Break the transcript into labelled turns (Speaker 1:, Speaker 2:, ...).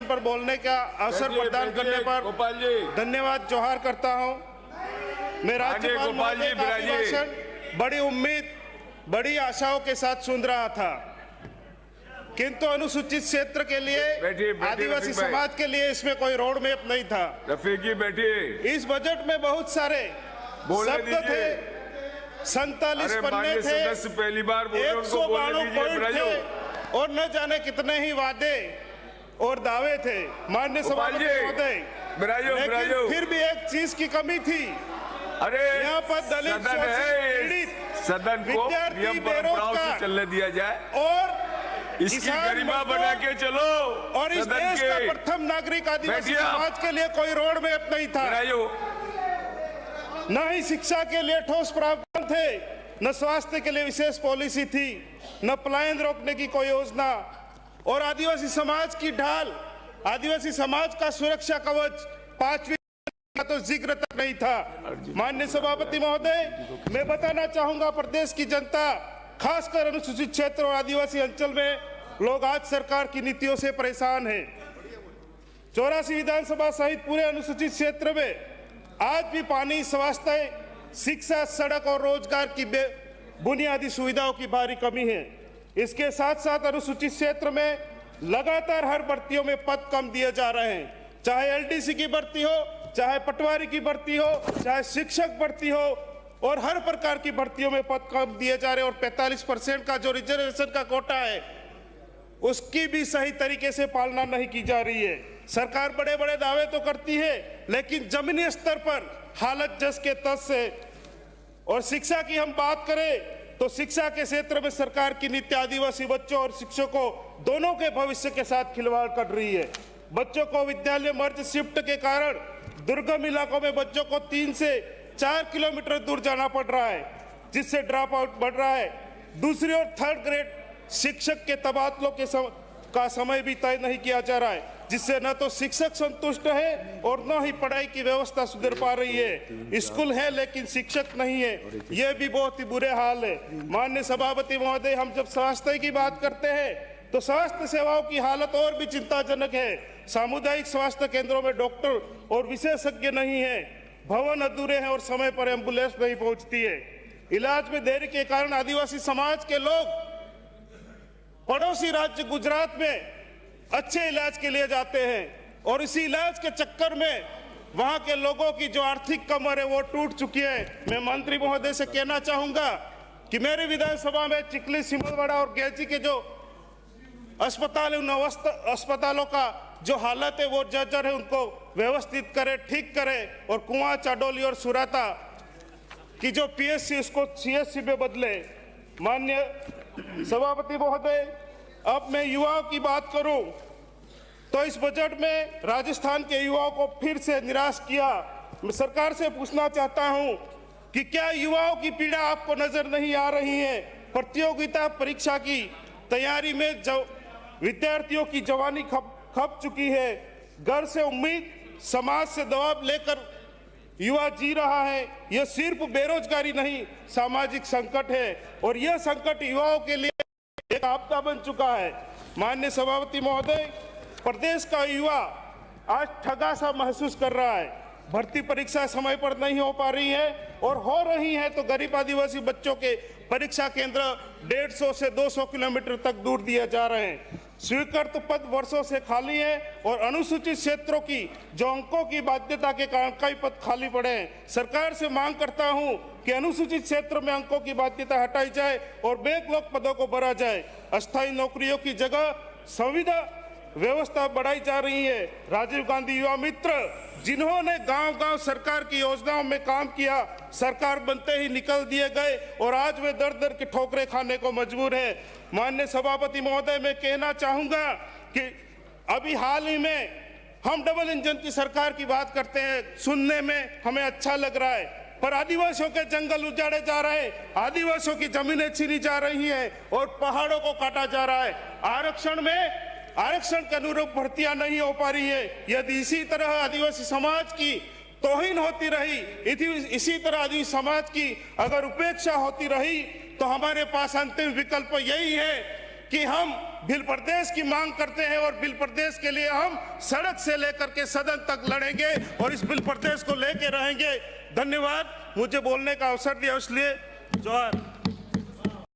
Speaker 1: पर बोलने का अवसर प्रदान करने पर धन्यवाद जोहार करता हूं। मैं राज्यपाल महोदय का अभिभाषण बड़ी उम्मीद, बड़ी आशाओं के साथ सुन रहा था, किंतु अनुसूचित क्षेत्र के लिए, आदिवासी समाज के लिए इसमें कोई रोड मैप नहीं था।
Speaker 2: रफीकी बैठिए।
Speaker 1: इस बजट में बहुत सारे शब्द थे, 47 पन्ने थे,
Speaker 2: पहली बार
Speaker 1: 192 पॉइंट थे और न जाने कितने ही वादे और दावे थे माननीय सभापति महोदय, लेकिन फिर भी एक चीज की कमी थी।
Speaker 2: अरे
Speaker 1: यहाँ पर दलित पीड़ित,
Speaker 2: सदन को
Speaker 1: विद्यार्थी, बेरोजगार
Speaker 2: चलने दिया जाए
Speaker 1: और
Speaker 2: इसकी गरिमा बना के चलो।
Speaker 1: और इस देश का प्रथम नागरिक आदिवासी समाज के लिए कोई रोड मैप नहीं था, न ही शिक्षा के लिए ठोस प्रावधान थे, न स्वास्थ्य के लिए विशेष पॉलिसी थी, न पलायन रोकने की कोई योजना, और आदिवासी समाज की ढाल, आदिवासी समाज का सुरक्षा कवच 5वीं का तो जिक्र तक नहीं था। माननीय सभापति महोदय, मैं बताना चाहूंगा प्रदेश की जनता, खासकर अनुसूचित क्षेत्र और आदिवासी अंचल में लोग आज सरकार की नीतियों से परेशान हैं। 84 विधानसभा सहित पूरे अनुसूचित क्षेत्र में आज भी पानी, स्वास्थ्य, शिक्षा, सड़क और रोजगार की बुनियादी सुविधाओं की भारी कमी है। इसके साथ साथ अनुसूचित क्षेत्र में लगातार हर भर्तियों में पद कम दिए जा रहे हैं, चाहे एलडीसी की भर्ती हो, चाहे पटवारी की भर्ती हो, चाहे शिक्षक भर्ती हो, और हर प्रकार की भर्तियों में पद कम दिए जा रहे हैं। और 45% का जो रिजर्वेशन का कोटा है उसकी भी सही तरीके से पालना नहीं की जा रही है। सरकार बड़े बड़े दावे तो करती है, लेकिन जमीनी स्तर पर हालत जस के तस है। और शिक्षा की हम बात करें तो शिक्षा के क्षेत्र में सरकार की नीति आदिवासी बच्चों और शिक्षकों दोनों के भविष्य के साथ खिलवाड़ कर रही है। बच्चों को विद्यालय मर्ज शिफ्ट के कारण दुर्गम इलाकों में बच्चों को 3 से 4 किलोमीटर दूर जाना पड़ रहा है, जिससे ड्रॉप आउट बढ़ रहा है। दूसरी ओर 3rd ग्रेड शिक्षक के तबादलों का समय भी तय नहीं किया जा रहा है, जिससे न तो शिक्षक संतुष्ट है और न ही पढ़ाई की व्यवस्था सुधर पा रही है। स्कूल है लेकिन शिक्षक नहीं है, यह भी बहुत ही बुरे हाल है। माननीय सभापति महोदय, हम जब स्वास्थ्य की बात करते हैं तो स्वास्थ्य सेवाओं की हालत और भी चिंताजनक है। सामुदायिक स्वास्थ्य केंद्रों में डॉक्टर और विशेषज्ञ नहीं है, भवन अधूरे हैं और समय पर एम्बुलेंस नहीं पहुंचती है। इलाज में देरी के कारण आदिवासी समाज के लोग पड़ोसी राज्य गुजरात में अच्छे इलाज के लिए जाते हैं और इसी इलाज के चक्कर में वहां के लोगों की जो आर्थिक कमर है वो टूट चुकी है। मैं मंत्री महोदय से कहना चाहूंगा कि मेरी विधानसभा में चिखली, सिमलवाड़ा और गेजी के जो अस्पताल है, उन अस्पतालों का जो हालत है वो जर्जर है, उनको व्यवस्थित करे, ठीक करे, और कुआं, चाडोली और सुराता की जो पीएससी उसको सीएससी में बदले। माननीय सभापति महोदय, अब मैं युवाओं की बात करूं तो इस बजट में राजस्थान के युवाओं को फिर से निराश किया। मैं सरकार से पूछना चाहता हूं कि क्या युवाओं की पीड़ा आपको नजर नहीं आ रही है? प्रतियोगिता परीक्षा की तैयारी में विद्यार्थियों की जवानी खप चुकी है। घर से उम्मीद, समाज से दबाव लेकर युवा जी रहा है। यह सिर्फ बेरोजगारी नहीं, सामाजिक संकट है और यह संकट युवाओं के लिए एक आपदा बन चुका है। माननीय सभापति महोदय, प्रदेश का युवा आज ठगा सा महसूस कर रहा है। भर्ती परीक्षा समय पर नहीं हो पा रही है और हो रही है तो गरीब आदिवासी बच्चों के परीक्षा केंद्र 150 से 200 किलोमीटर तक दूर दिए जा रहे हैं। स्वीकृत पद वर्षों से खाली है और अनुसूचित क्षेत्रों की जो अंकों की बाध्यता के कारण कई पद खाली पड़े हैं। सरकार से मांग करता हूं कि अनुसूचित क्षेत्र में अंकों की बाध्यता हटाई जाए और बैकलॉग पदों को भरा जाए। अस्थायी नौकरियों की जगह संविदा व्यवस्था बढ़ाई जा रही है। राजीव गांधी युवा मित्र, जिन्होंने गांव-गांव सरकार की योजनाओं में काम किया, सरकार बनते ही निकल दिए गए और आज वे दर-दर की ठोकरें खाने को मजबूर है। माननीय सभापति महोदय, मैं कहना चाहूंगा कि अभी हाल ही में हम डबल इंजन की सरकार की बात करते हैं, सुनने में हमें अच्छा लग रहा है, पर आदिवासियों के जंगल उजाड़े जा रहे हैं, आदिवासियों की जमीनें छीनी जा रही हैं और पहाड़ों को काटा जा रहा है। आरक्षण के अनुरूप भर्तियां नहीं हो पा रही है। यदि इसी तरह आदिवासी समाज की तौहीन होती रही, इसी तरह आदिवासी समाज की अगर उपेक्षा होती रही, तो हमारे पास अंतिम विकल्प यही है कि हम बिल प्रदेश की मांग करते हैं और बिल प्रदेश के लिए हम सड़क से लेकर के सदन तक लड़ेंगे और इस बिल प्रदेश को लेके रहेंगे। धन्यवाद, मुझे बोलने का अवसर दिया इसलिए जोहार।